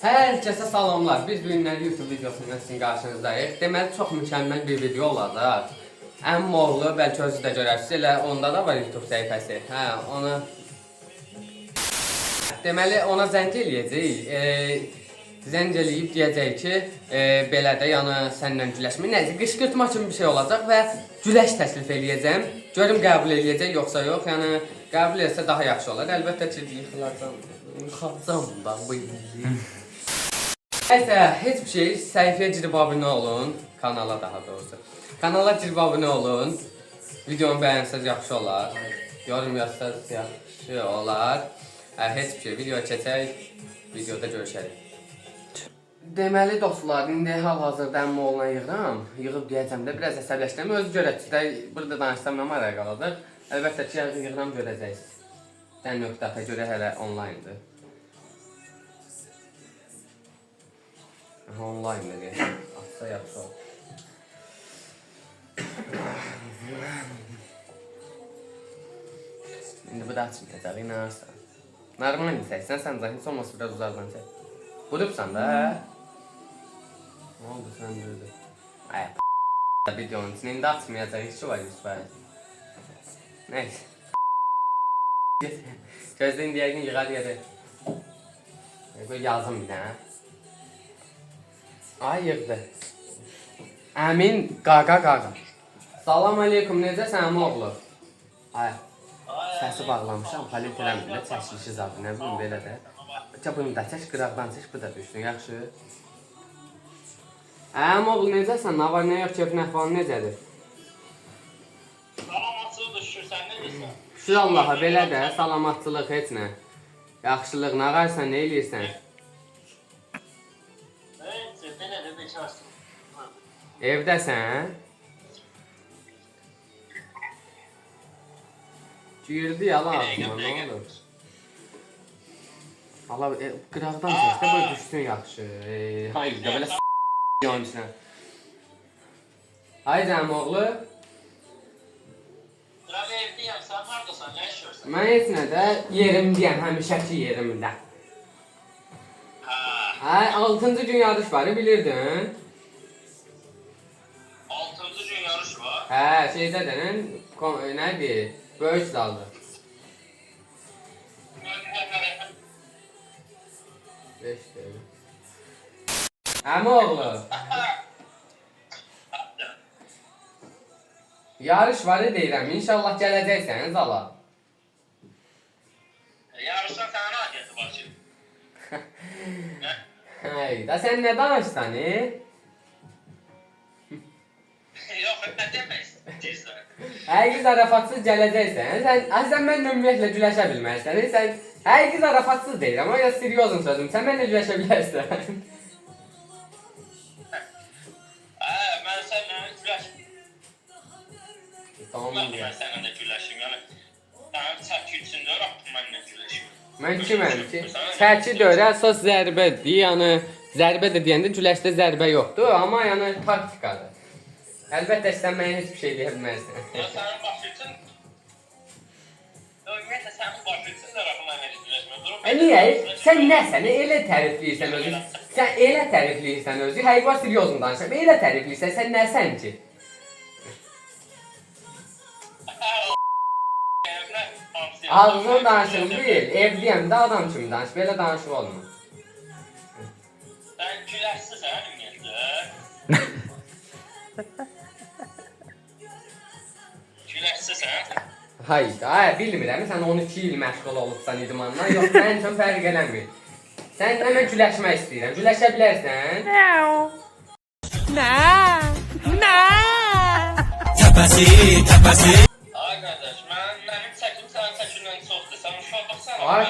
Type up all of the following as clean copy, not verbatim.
Hər kəsə salamlar. Biz bu günlər YouTube videosundan sizin qarşınızdayıq. Deməli, çox mükəmməl bir video olacaq. Əmim oğlu, bəlkə özü də görərsiniz, elə onda da var YouTube səhifəsi. Ona... Deməli, ona zəng eləyəcək. Zəng eləyib deyəcək ki, belə də, yəni səndən güləşmə. Nəzə, qışqırtma kimi bir şey olacaq və güləş təklif eləyəcəm. Görüm qəbul eləyəcək, yoxsa yox. Yəni, qəbul etsə daha yaxşı olar. Əlbəttə ki, yıxılacam. Yıxılacam da bu il. Nəysə, heç bir şey, səhifəyə girib abunə olun, kanala daha doğrusu. Kanala girib abunə olun, videonu bəyənsəz yaxşı olar, yorum yazsaz yaxşı olar. Heç bir şey, video keçək, videoda görüşərik. Deməli dostlar, indi hal-hazırda əmmi oğluna yığıb deyəcəm də, biraz əsəbləşdirəm, özü görəcək də, burada danışsam nə maraq qalacaq. Əlbəttə ki, yığıram görəcəksiniz. Dən nöqtəfə görə hələ online'dır. Online'da geçtim. Atsa yapsa ol. Şimdi bu da açmayacaq, inanırsan. Normal çəksən, sən zahid olmasa biraz uzaqdan çək. Budubsan da, hə? Ne oldu, sən döydü? Ay, videonun içində indi açmayacaq, heç var 100%. Neyse. Gözdə indi yəqin yığar yerə. Qoy yazım bir dənə. Ay yığdı. Əmin qaqa. Salam aleykum, necəsən əmi oğlu? Ay, səsi bağlamışam, palet eləmirlər, çəkilişi zadı, nə bilim belə də. Bunu da çək, qıraqdan çək, bu da düşsün, yaxşı. Əmi oğlu, necəsən, nə var, nə yox, keyfin əhvalın necədir? Salamatçılıqdır, şükür, sən necəsən? Şükür Allaha, belə də, salamatçılıq, heç nə. Yaxşılıq, nə qarsan, nə eləyirsən? Evdəsən? Girdi yalan ağzıma, nə olur? Allah, qıraqdan çəkdə, böyle düşsün yaxşı. Hayır, da belə s***yan içinə. Hayır əmi oğlu. Qırağı evdəyəm, sən haradasan, nə işiyorsan? Mən heç nə də yerimdəyəm, həmişəki yerimdə. Hə, 6-cı gün yarış var, bilirdin? Hə, şeydədən, nədir? Böyük zaldır. Əmi oğlu. Yarış var deyirəm, inşallah gələcəksən zala. Yarışdan sənin adiyyəti başım. Hey, da sən nə danışsan, Yox, nə demək istəyirsən? Həqiqi zarafatsız gələcəksən, sən mənlə ümumiyyətlə güləşə bilməzsən, sən həqiqi zarafatsız deyirəm, o ya seriozun sözüm, sən mənlə güləşə bilərsən. Mən sənlə güləşim. Tamam, Mən sənlə güləşim, yəni sənin çəki içində Rabbim mənlə güləşim. Mən kiməm ki? Çəki dörə əsas zərbədir, yəni zərbə də deyəndə güləşdə zərbə yoxdur, amma yəni taktikadır. Əlbəttə sən mənə heç bir şey deyə bilməzsən. Sənin başı üçün... Ümumiyyətlə sənin başı üçün də Rabbim mənlə güləşmə. Niyə? Sən nəsən? Elə tərifləyirsən özü. Sən elə tərifləyirsən özü. Həqiqi var, seriozun danışam. Elə tərifləyirsən, sən nəsən ki? Ağzını danışım deyil, evliyəm də adam kimi danış, belə danışıq olmur. Sən güləşsizsən ümumiyyətlə. Güləşsizsən. Hayır, bilmirəm, sən 12 il məşğul olubsan idmanla, yox, mənim üçün fərq eləmir. Sən mən güləşmək istəyirəm, güləşə bilərsən? Təpəsi. Ay qardaş, mənim çəkim sənin çəkindən çoxdur, sən uşaqlıqsan. Ay,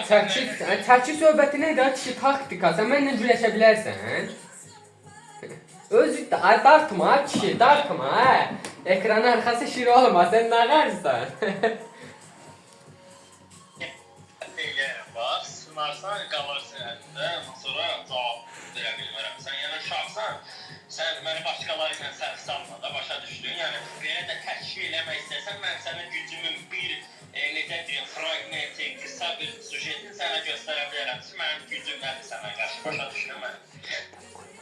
çəki söhbəti nədir, kişi taktika, sən mənlə güləşə bilərsən? Özü də, dartma kişi, dartma, hə? Ekranın arxası şir olma, sən nə qarsan? Deyərəm, bax, sınarsan, qalarsan əlində, sonra cavab verə bilmərəm. Sən yəni uşaqsan, sən məni başqaları ilə səhv salma da başa düşdün. Yəni, belə də təşkil eləmək istəsən, mən sənin gücümün bir, necə deyim, fragmentin, qısa bir sujetin sənə göstərə bilərəm ki, mənim gücüm nədir sənə qarşı. Başa düşdün mən.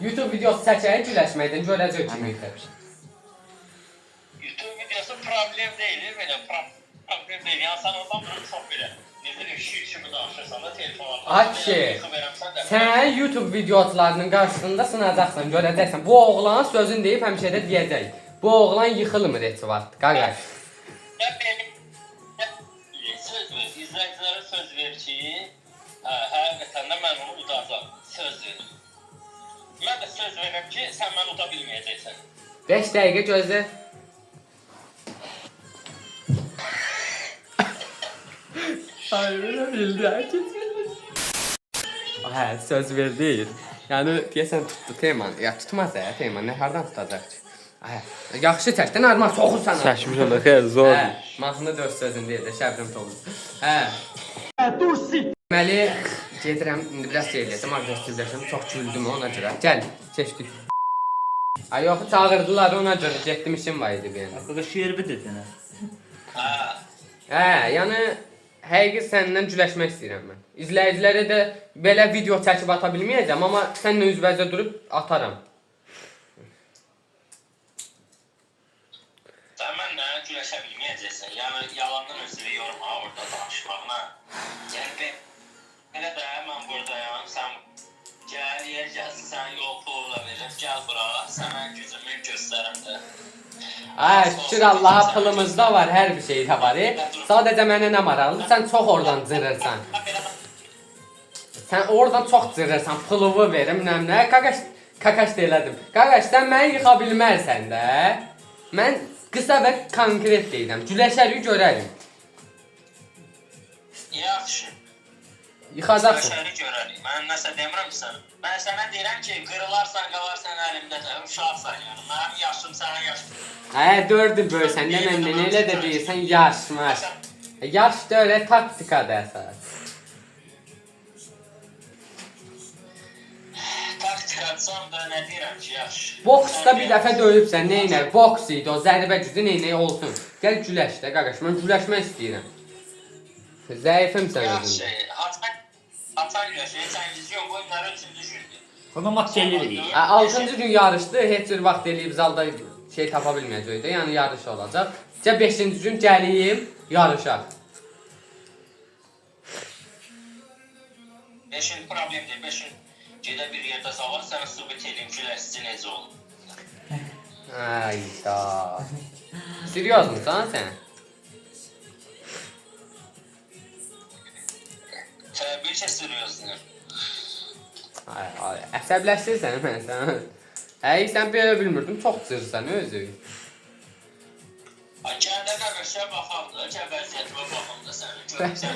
YouTube videosu çəkək güləşməkdən görəcək kimi yıxır. YouTube videosu problem deyil, belə problem deyil. Yəni sən oradan bunu çox belə. Ne bilim, şiir kimi danışırsan da telefona. Ay ki, sən YouTube videoçularının qarşısında sınacaqsan, görəcəksən. Bu oğlan sözün deyib həmişə də deyəcək. Bu oğlan yıxılmır heç vaxt, qardaş. Ya benim söz ver, izləyicilərə söz ver ki, həqiqətən də mən onu udacağam, söz ver. Mən də söz verirəm ki, sən məni uda bilməyəcəksən. 5 dəqiqə gözlə. Hayır, bildi, herkes bildi. Hə, söz verdi. Yəni, deyəsən tutdu Teğman. Ya, tutmaz ya, Teğman, nə hardan tutacaq ki? Hə, yaxşı çəkdən, armaq soxur sana. Çəkmiş onda xeyr, zor. Hə, mahnı 4 sözün deyil də, Şəbnəm Toğuz. Hə. Deməli, gedirəm, indi biraz şey eləyəcəm, agresivləşəm, çox güldüm ona görə. Gəl, keçdik. Ay, yox, çağırdılar ona görə, getdim, işim var idi bir yana. Qıqış yerbi dedin hə? Hə, yəni həqiqi səndən güləşmək istəyirəm mən. İzləyicilərə də belə video çəkib ata bilməyəcəm, amma səninlə üzbəüzə durub atarım. Sən mənlə güləşə bilməyəcəksən. Yəni yalandan özünü yorma orada danışmağına. Yəni belə də mən buradayam. Sən gəl, yer gəlsin, sən yol pulu da verir. Gəl bura, sənə gücümü göstərəm də. Ay, şükür Allaha pılımız da var, hər bir şey də var. Sadəcə mənə nə maraqlıdır, sən çox oradan cırırsan. Sən oradan çox cırırsan, pulumu verim, nə? Kakaş da elədim. Qaqaş, sən məni yıxa bilmərsən də. Mən qısa və konkret deyirəm, güləşərik görərim. Yaxşı. Yıxacaqsın. Güləşərik görərik. Mən nəsə demirəm sən. Mən sənə deyirəm ki, qırılarsan, qalarsan əlimdə, uşaqsan yəni. Mənim yaşım sənə yaşım. Hə, 4 il böyüsən, nə məndən elə də deyirsən, yaşmaş. Yaş da öyle taktikadır əsas. Taktikatsam da nə deyirəm ki, yaş. Boksda bir dəfə döyübsən, neynək? Boks idi, o zərbə gücü neynək olsun. Gəl güləş də, qaqaş, mən güləşmək istəyirəm. Zəifimsən özün. Yaxşı, atan güləşir, sən gizliyon boyunları 3-cü gündür. Ona mat gelirik. 6-cı gün yarışdı, heç bir vaxt eləyib zalda şey tapa bilməyəcəkdi, yəni yarış olacaq. 5-ci gün gəliyim, yarışaq. 5 gün problem deyil, 5 gün gedə bir yerdə salar, sənə sübut edeyim güləşçi necə olur. Ayda. Seriyoz musan sən? Təbii ki, seriyozdayım. Ay, əsəbləşdirsən mən sən. Həqiq sən belə bilmirdim, çox cırsan özü. Gəndə qardaşa baxaq da, gəl vəziyyətimə baxım da səni görürsən.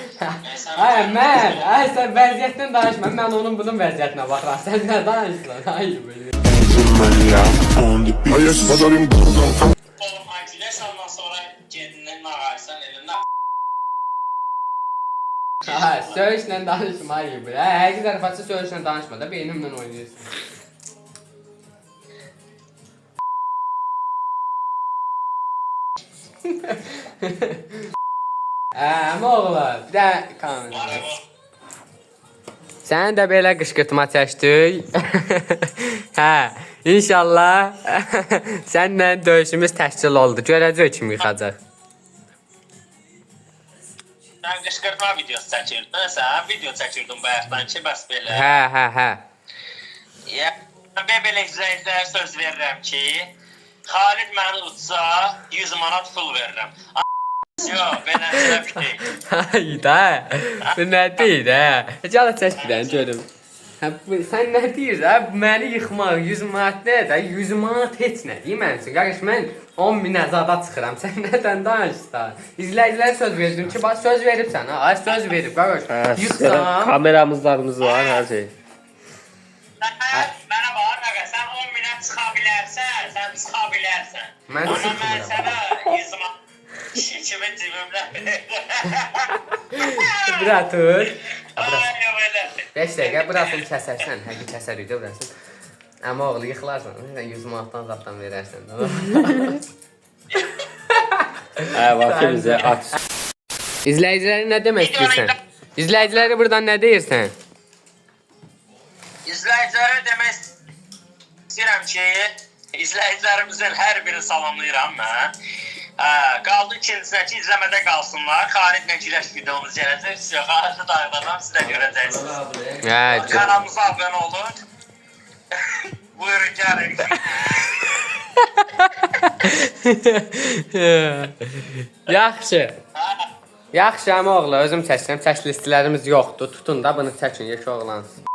Ay, sən vəziyyətdən danışma, mən onun bunun vəziyyətinə baxıram. Sən nə danışırsan? Hayır böyle. Oğlum, güləş ondan sonra gedindən nağaysan, elindən Ha, söyüşlə danışma, hayır böyle. Həqiq zarafatçı söyüşlə danışma da, beynimlə oynayırsan. Əmə oğlan, bir də kamera. Sən də belə qışqırtma çəkdik. Hə, inşallah sənlə döyüşümüz təşkil oldu. Görəcək kim yıxacaq. Sən qışqırtma videosu çəkirdin, sən video çəkirdin bayaqdan ki, bəs belə. Hə. Ya, mən belə izləyicilərə söz verirəm ki, Xalid məni utsa 100 manat pul verirəm. Yox, belə bir şey. Hayda, bu nə deyir hə? Gəl çək bir dənə görüm. Hə, sən nə deyirsən? Məni yıxmaq 100 manat nə də? 100 manat heç nə deyir mənim üçün. Qardaş, mən 10.000 azada çıxıram. Sən nədən danışırsan? İzləyicilərə söz verdim ki, bax söz veribsən ha. Ay söz verib qardaş. Yıxsam. Kameramızlarımız var, hər şey. Mənə bax, əgər sən 10.000-ə çıxa bilərsən, sən çıxa bilərsən. Mən Amma mən çıxmıram. sənə 100 manat kimi cibimdə Bura tut. Aynen öyle. 5 dəqiqə burasını kəsərsən. Həqiqi kəsərik də burasını. Amma oğlu yıxılarsan. Sən 100 manatdan zapdan verərsən. Hə, vakı bizə aç. İzləyicilərə nə demək istəyirsən? İzləyicilərə buradan nə deyirsən? İzləyicilərə demək istəyirəm ki, izləyicilərimizin hər birini salamlayıram mən. Qaldı ikincisine ki, izləmədə qalsınlar. Xalidlə güləş videomuz gələcək. Sizə xarici dağıdadan siz də görəcəksiniz. Kanalımıza abunə olun. Buyurun gəlin. Yaxşı. Yaxşı, amma oğlu, özüm çəkirəm. Çək listələrimiz yoxdur. Tutun da bunu çəkin, yekə oğlansın.